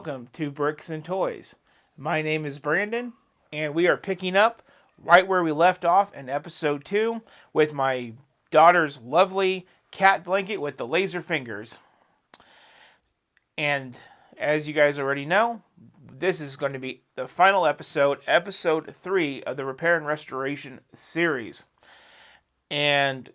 welcome to Bricks and Toys. My name is Brandon, and we are picking up right where we left off in episode 2 with my daughter's lovely cat blanket with the laser fingers. And as you guys already know, this is going to be the final episode, episode 3 of the Repair and Restoration series. And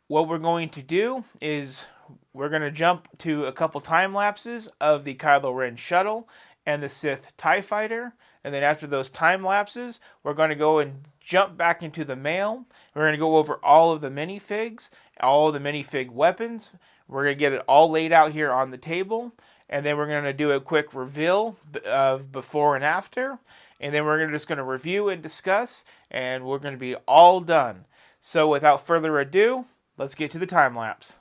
what we're going to do is we're going to jump to a couple time lapses of the Kylo Ren shuttle and the Sith TIE Fighter. And then after those time lapses, we're going to go and jump back into the mail. We're going to go over all of the minifigs, all of the minifig weapons. We're going to get it all laid out here on the table. And then we're going to do a quick reveal of before and after. And then we're just going to review and discuss. And we're going to be all done. So without further ado, let's get to the time lapse.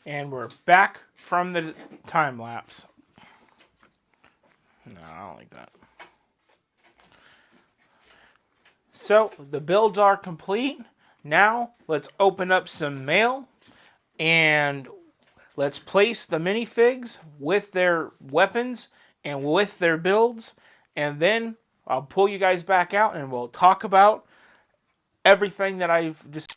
And we're back from the time lapse. No, I don't like that. So, the builds are complete. Now, let's open up some mail. And let's place the minifigs with their weapons and with their builds. And then I'll pull you guys back out and we'll talk about everything that I've just.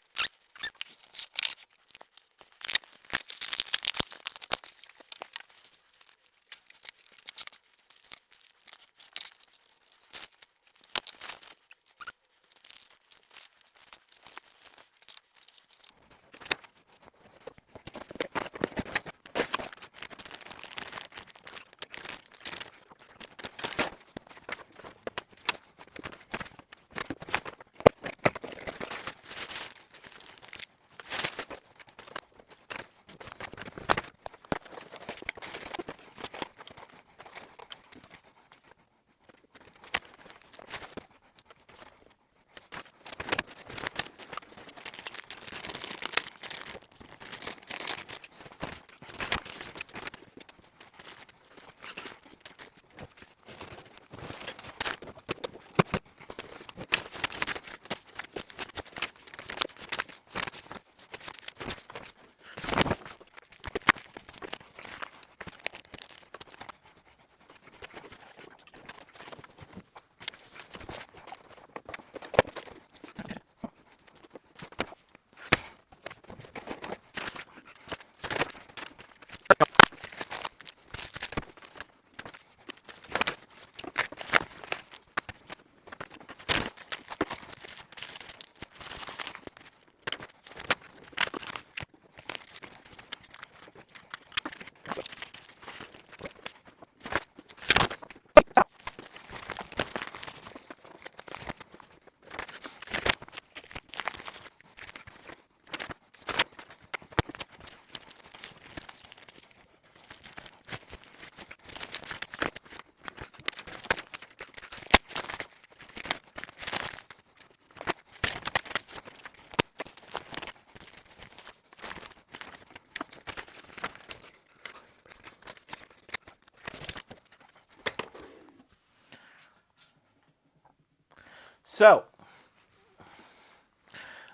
So,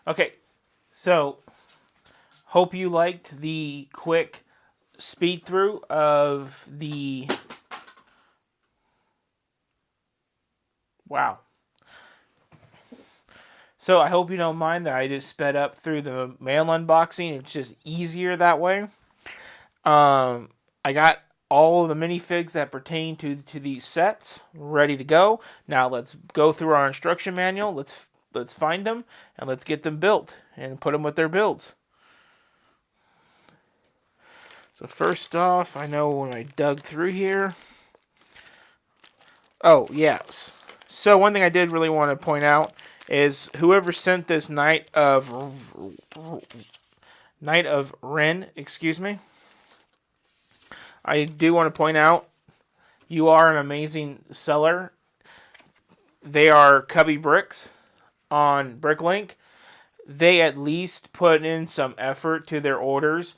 okay. So, hope you liked the quick speed through of the... Wow. So I hope you don't mind that I just sped up through the mail unboxing. It's just easier that way. I got all of the minifigs that pertain to these sets ready to go. Now let's go through our instruction manual. Let's find them and let's get them built and put them with their builds. So first off, I know when I dug through here. Oh, yes. So one thing I did really want to point out is whoever sent this Knight of Ren, excuse me. I do want to point out you are an amazing seller. They are Cubby Bricks on Bricklink. They at least put in some effort to their orders.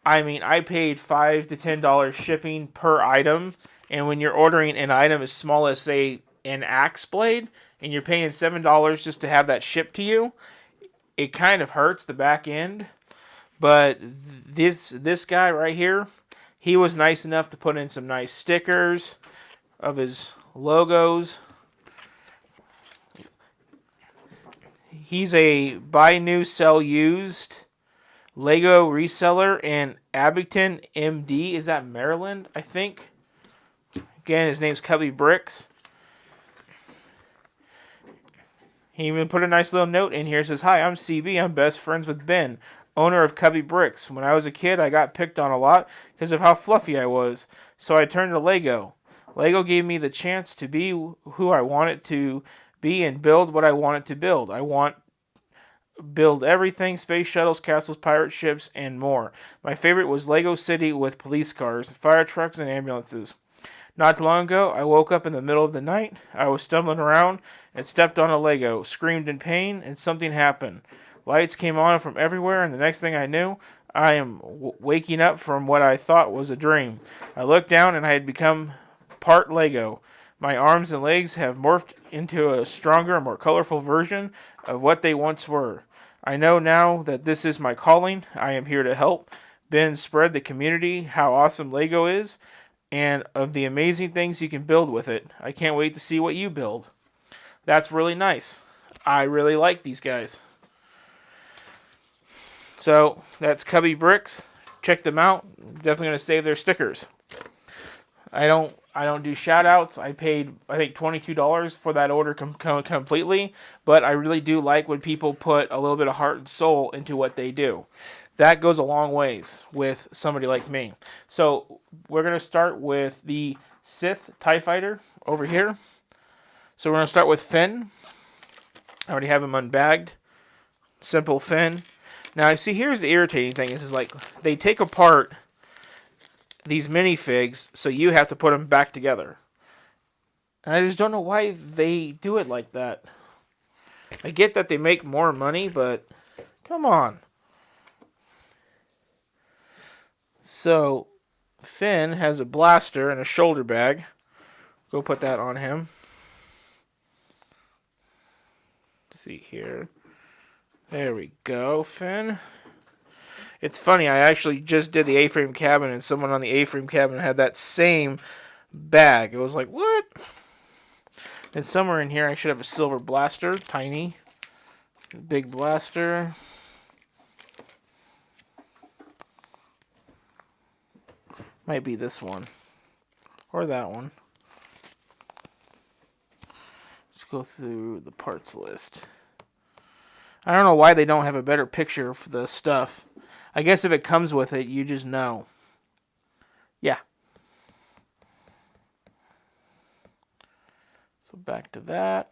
I mean, I paid $5 to $10 shipping per item, and when you're ordering an item as small as, say, an axe blade, and you're paying $7 just to have that shipped to you, it kind of hurts the back end. But this guy right here, he was nice enough to put in some nice stickers of his logos. He's a buy new, sell used Lego reseller in Abington, MD. Is that Maryland, I think? Again, his name's Cubby Bricks. He even put a nice little note in here. It says, "Hi, I'm CB. I'm best friends with Ben, owner of Cubby Bricks. When I was a kid, I got picked on a lot because of how fluffy I was. So I turned to Lego. Lego gave me the chance to be who I wanted to be and build what I wanted to build. Build everything: space shuttles, castles, pirate ships, and more. My favorite was Lego City with police cars, fire trucks, and ambulances. Not too long ago, I woke up in the middle of the night. I was stumbling around and stepped on a Lego, screamed in pain, and something happened. Lights came on from everywhere, and the next thing I knew, I am waking up from what I thought was a dream. I looked down, and I had become part Lego. My arms and legs have morphed into a stronger and more colorful version of what they once were. I know now that this is my calling. I am here to help Ben spread the community how awesome Lego is and of the amazing things you can build with it. I can't wait to see what you build." That's really nice. I really like these guys. So that's Cubby Bricks. Check them out. Definitely going to save their stickers. I don't do shout outs. I paid, I think, $22 for that order completely, but I really do like when people put a little bit of heart and soul into what they do. That goes a long ways with somebody like me. So we're going to start with the Sith TIE Fighter over here. So we're going to start with Finn. I already have him unbagged. Simple Finn. Now, see, here's the irritating thing. Is like they take apart these minifigs, so you have to put them back together. And I just don't know why they do it like that. I get that they make more money, but come on. So, Finn has a blaster and a shoulder bag. Go put that on him. Let's see here. There we go, Finn. It's funny, I actually just did the A-frame cabin, and someone on the A-frame cabin had that same bag. It was like, what? And somewhere in here, I should have a silver blaster. Tiny. Big blaster. Might be this one. Or that one. Let's go through the parts list. I don't know why they don't have a better picture of the stuff. I guess if it comes with it, you just know. Yeah. So back to that.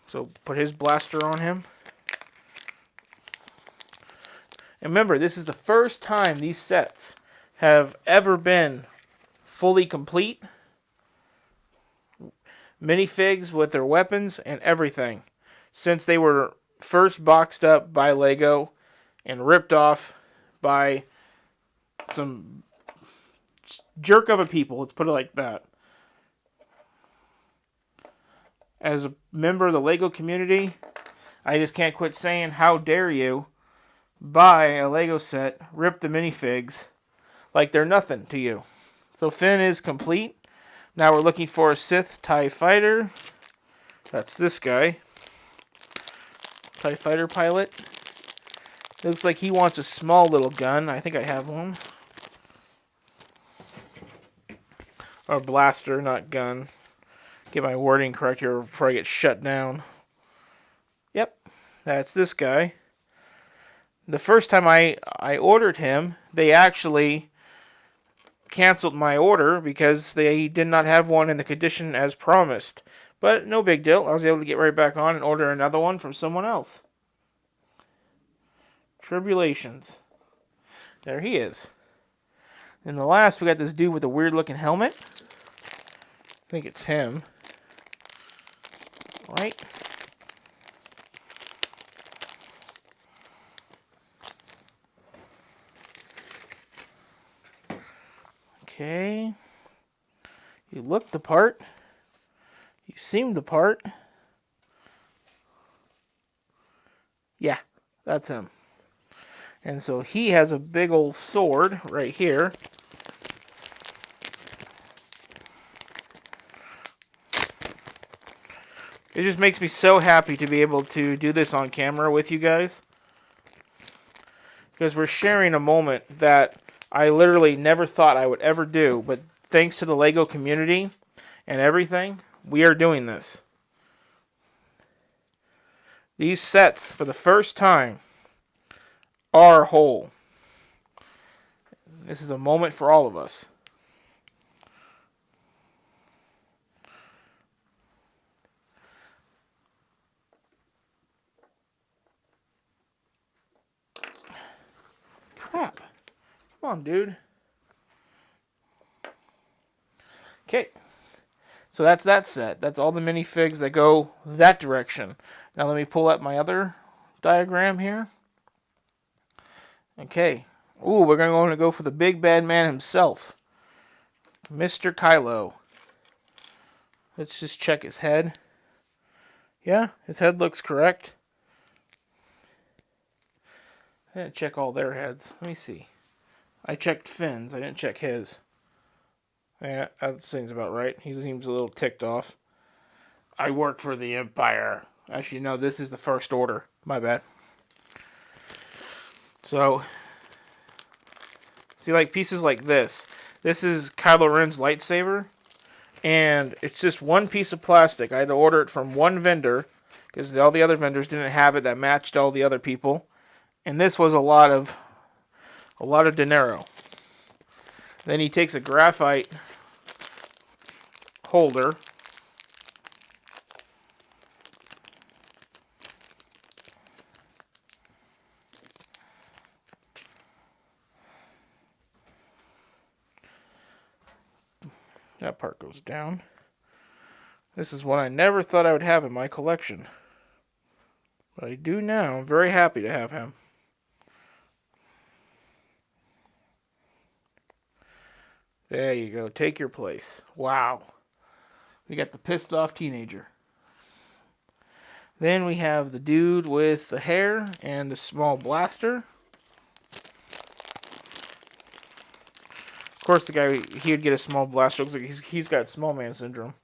So put his blaster on him. And remember, this is the first time these sets have ever been fully complete. Minifigs with their weapons and everything. Since they were first boxed up by Lego and ripped off by some jerk of a people, let's put it like that. as a member of the Lego community, I just can't quit saying, how dare you buy a Lego set, rip the minifigs like they're nothing to you. So Finn is complete. Now we're looking for a Sith TIE Fighter. That's this guy. TIE Fighter pilot. Looks like he wants a small little gun. I think I have one. Or blaster, not gun. Get my wording correct here before I get shut down. Yep, that's this guy. The first time I ordered him, they actually canceled my order because they did not have one in the condition as promised. But no big deal. I was able to get right back on and order another one from someone else. Tribulations. There he is. And the last, we got this dude with a weird looking helmet. I think it's him. Right? Okay. You look the part. You seem the part. Yeah, that's him. And so he has a big old sword right here. It just makes me so happy to be able to do this on camera with you guys. Because we're sharing a moment that I literally never thought I would ever do. But thanks to the Lego community and everything, we are doing this. These sets, for the first time, are whole. This is a moment for all of us. Crap. Come on, dude. Okay. So that's that set. That's all the minifigs that go that direction. Now let me pull up my other diagram here. Okay. Ooh, we're going to go for the big bad man himself. Mr. Kylo. Let's just check his head. Yeah, his head looks correct. I didn't check all their heads. Let me see. I checked Finn's. I didn't check his. Yeah, that seems about right. He seems a little ticked off. I work for the Empire. Actually, no, this is the First Order. My bad. So, see, like pieces like this. This is Kylo Ren's lightsaber. And it's just one piece of plastic. I had to order it from one vendor because all the other vendors didn't have it that matched all the other people. And this was a lot of dinero. Then he takes a graphite holder. That part goes down. This is one I never thought I would have in my collection. But I do now. I'm very happy to have him. There you go. Take your place. Wow. We got the pissed off teenager. Then we have the dude with the hair and a small blaster. Of course, the guy, he would get a small blaster. Looks like he's got small man syndrome.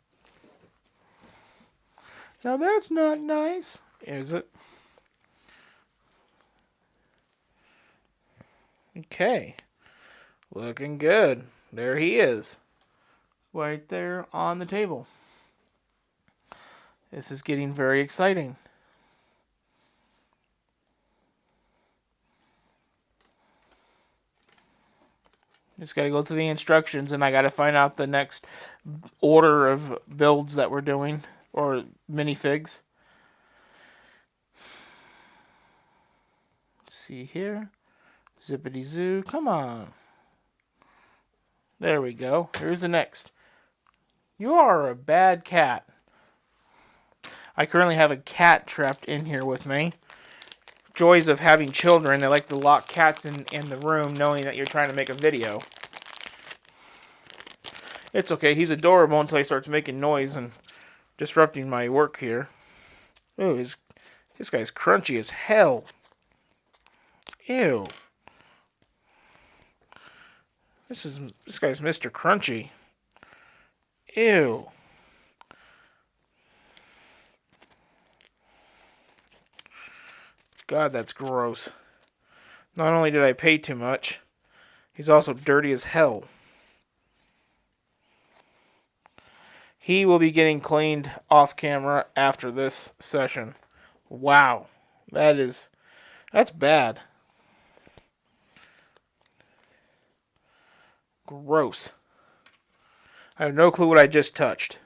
Now that's not nice, is it? Okay. Looking good. There he is. Right there on the table. This is getting very exciting. Just got to go through the instructions, and I got to find out the next order of builds that we're doing, or minifigs. Let's see here. Zippity zoo. Come on. There we go. Here's the next. You are a bad cat. I currently have a cat trapped in here with me. Joys of having children. They like to lock cats in the room knowing that you're trying to make a video. It's okay. He's adorable until he starts making noise and disrupting my work here. Ooh, this guy's crunchy as hell. Ew. This guy's Mr. Crunchy. Ew. God, that's gross. Not only did I pay too much, he's also dirty as hell. He will be getting cleaned off camera after this session. Wow. That's bad. Gross. I have no clue what I just touched.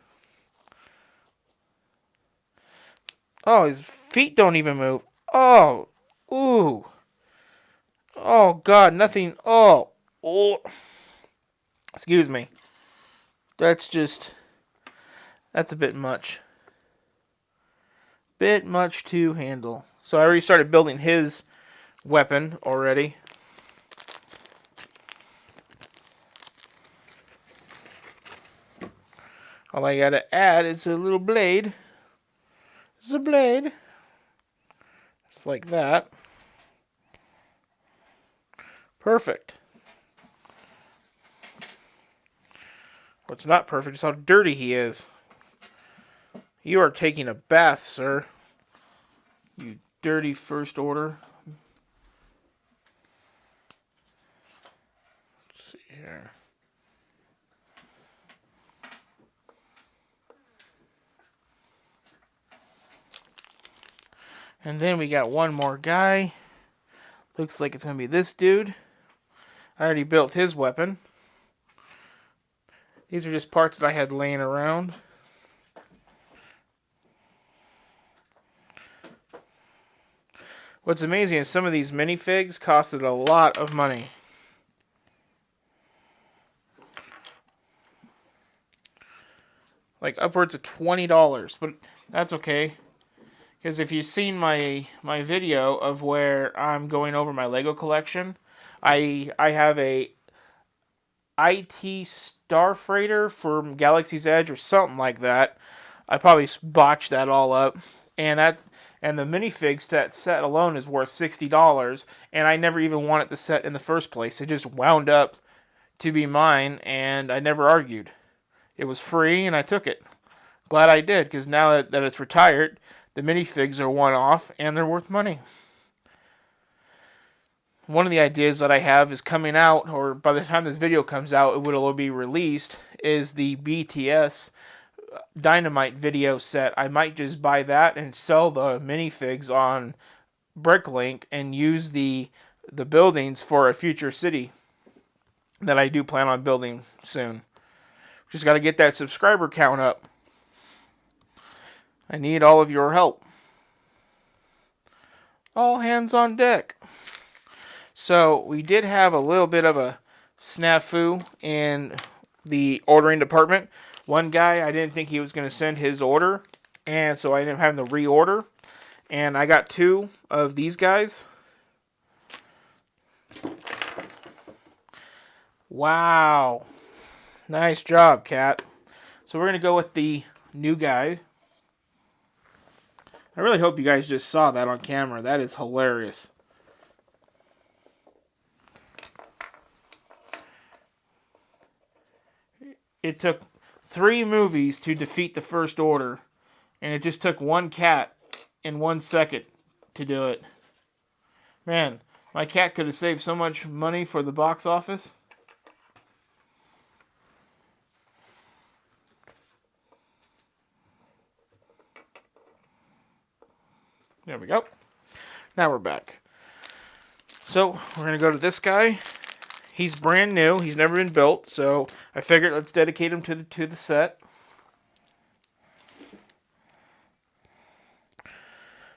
Oh, his feet don't even move. Oh. Ooh. Oh, God, nothing. Oh. Oh. Excuse me. That's a bit much. Bit much to handle. So I already started building his weapon already. All I gotta add is a little blade. It's a blade. Just like that. Perfect. What's not perfect is how dirty he is. You are taking a bath, sir. You dirty first order. Let's see here. And then we got one more guy. Looks like it's going to be this dude. I already built his weapon. These are just parts that I had laying around. What's amazing is some of these minifigs costed a lot of money. Like upwards of $20, but that's okay. Because if you've seen my video of where I'm going over my Lego collection, I have a IT Starfreighter from Galaxy's Edge or something like that. I probably botched that all up, and the minifigs, that set alone is worth $60, and I never even wanted the set in the first place. It just wound up to be mine, and I never argued. It was free, and I took it. Glad I did, because now that it's retired, the minifigs are one-off, and they're worth money. One of the ideas that I have is coming out, or by the time this video comes out, it will be released, is the BTS Dynamite video set. I might just buy that and sell the minifigs on Bricklink and use the buildings for a future city that I do plan on building soon. Just got to get that subscriber count up. I need all of your help. All hands on deck. So we did have a little bit of a snafu in the ordering department. One guy, I didn't think he was going to send his order, and so I ended up having to reorder. And I got 2 of these guys. Wow. Nice job, Cat. So we're going to go with the new guy. I really hope you guys just saw that on camera. That is hilarious. It took 3 movies to defeat the First Order, and it just took one cat in 1 second to do it. Man, my cat could have saved so much money for the box office. There we go. Now we're back. So, we're going to go to this guy. He's brand new. He's never been built, so I figured let's dedicate him to the set.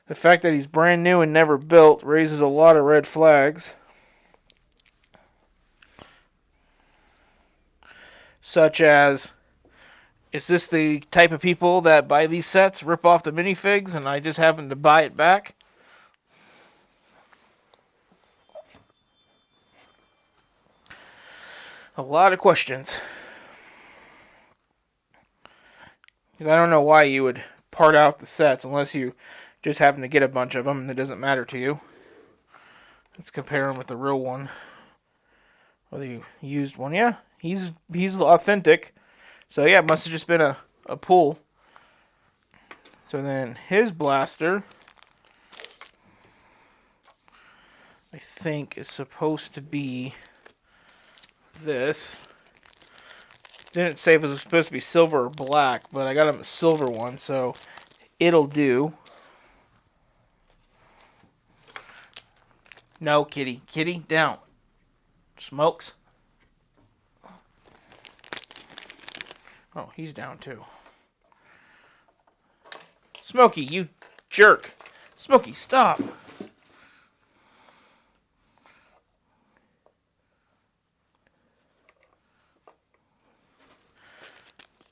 The fact that he's brand new and never built raises a lot of red flags. Such as, is this the type of people that buy these sets, rip off the minifigs, and I just happen to buy it back? A lot of questions. Because I don't know why you would part out the sets unless you just happen to get a bunch of them and it doesn't matter to you. Let's compare them with the real one. Whether you used one. Yeah, he's authentic. So yeah, it must have just been a pull. So then his blaster, I think, is supposed to be this. Didn't say if it was supposed to be silver or black, but I got him a silver one, so it'll do. No, kitty. Kitty, down. Smokes. Oh, he's down too. Smokey, you jerk. Smokey, stop.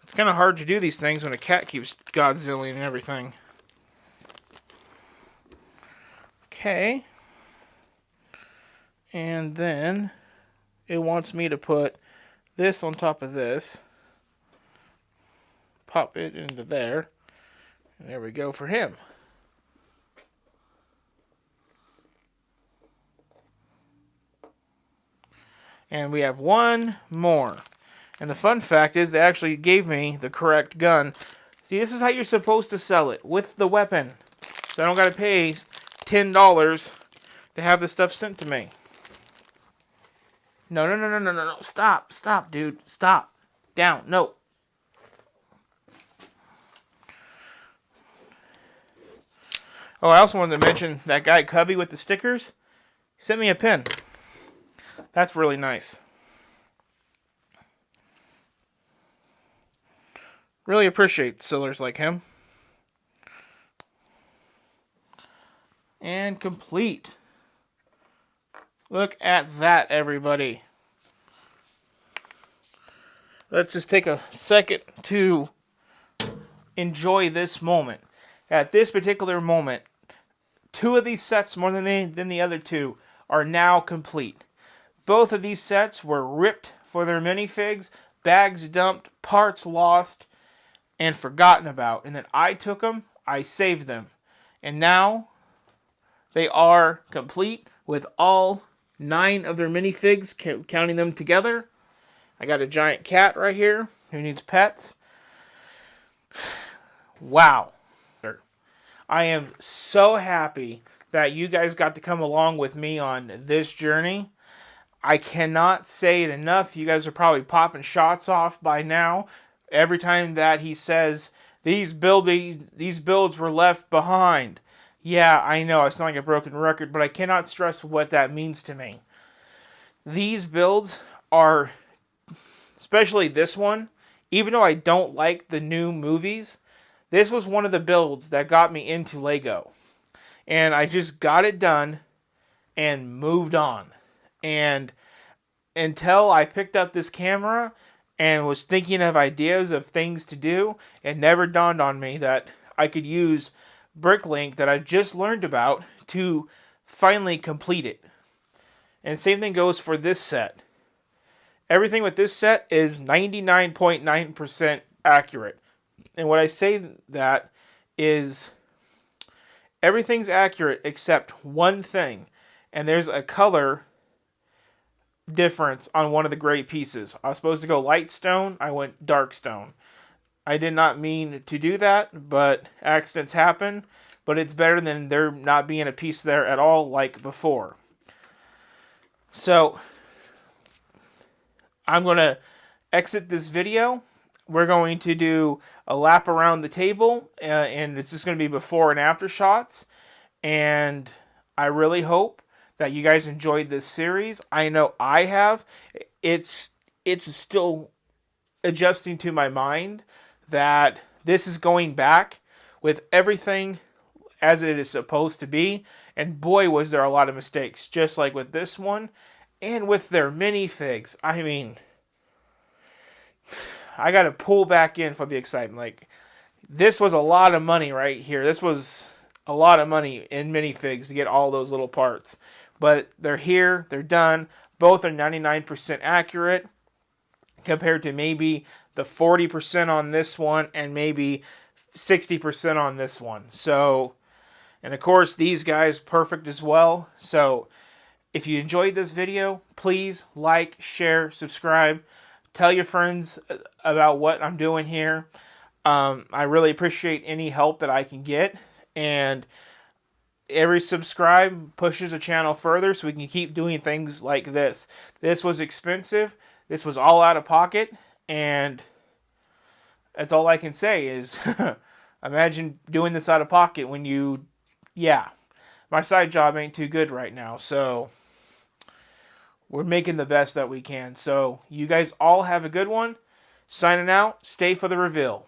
It's kind of hard to do these things when a cat keeps Godzilla and everything. Okay. And then it wants me to put this on top of this. Pop it into there. And there we go for him. And we have one more. And the fun fact is they actually gave me the correct gun. See, this is how you're supposed to sell it, with the weapon. So I don't got to pay $10 to have this stuff sent to me. No. Stop, dude. Stop. Down. No. Oh, I also wanted to mention that guy Cubby with the stickers sent me a pin. That's really nice. Really appreciate sellers like him. And complete. Look at that, everybody. Let's just take a second to enjoy this moment. At this particular moment, two of these sets, more than the other two, are now complete. Both of these sets were ripped for their minifigs, bags dumped, parts lost, and forgotten about. And then I took them, I saved them. And now they are complete with all 9 of their minifigs, counting them together. I got a giant cat right here who needs pets. Wow. I am so happy that you guys got to come along with me on this journey. I cannot say it enough. You guys are probably popping shots off by now. Every time that he says, these builds were left behind. Yeah, I know, I sound like a broken record, but I cannot stress what that means to me. These builds are, especially this one, even though I don't like the new movies, this was one of the builds that got me into Lego. And I just got it done and moved on. And until I picked up this camera and was thinking of ideas of things to do, it never dawned on me that I could use Bricklink that I just learned about to finally complete it. And same thing goes for this set. Everything with this set is 99.9% accurate. And what I say that is everything's accurate except one thing. And there's a color difference on one of the gray pieces. I was supposed to go light stone. I went dark stone. I did not mean to do that, but accidents happen. But it's better than there not being a piece there at all like before. So I'm going to exit this video. We're going to do a lap around the table, and it's just going to be before and after shots. And I really hope that you guys enjoyed this series. I know I have. It's still adjusting to my mind that this is going back with everything as it is supposed to be. And boy, was there a lot of mistakes, just like with this one and with their minifigs. I mean, I got to pull back in for the excitement. Like, this was a lot of money right here. This was a lot of money in minifigs to get all those little parts. But they're here. They're done. Both are 99% accurate compared to maybe the 40% on this one, and maybe 60% on this one. So, and of course, these guys perfect as well. So, if you enjoyed this video, please like, share, subscribe. Tell your friends about what I'm doing here. I really appreciate any help that I can get. And every subscribe pushes the channel further so we can keep doing things like this. This was expensive. This was all out of pocket. And that's all I can say is imagine doing this out of pocket when you, yeah, my side job ain't too good right now. So we're making the best that we can. So you guys all have a good one. Signing out. Stay for the reveal.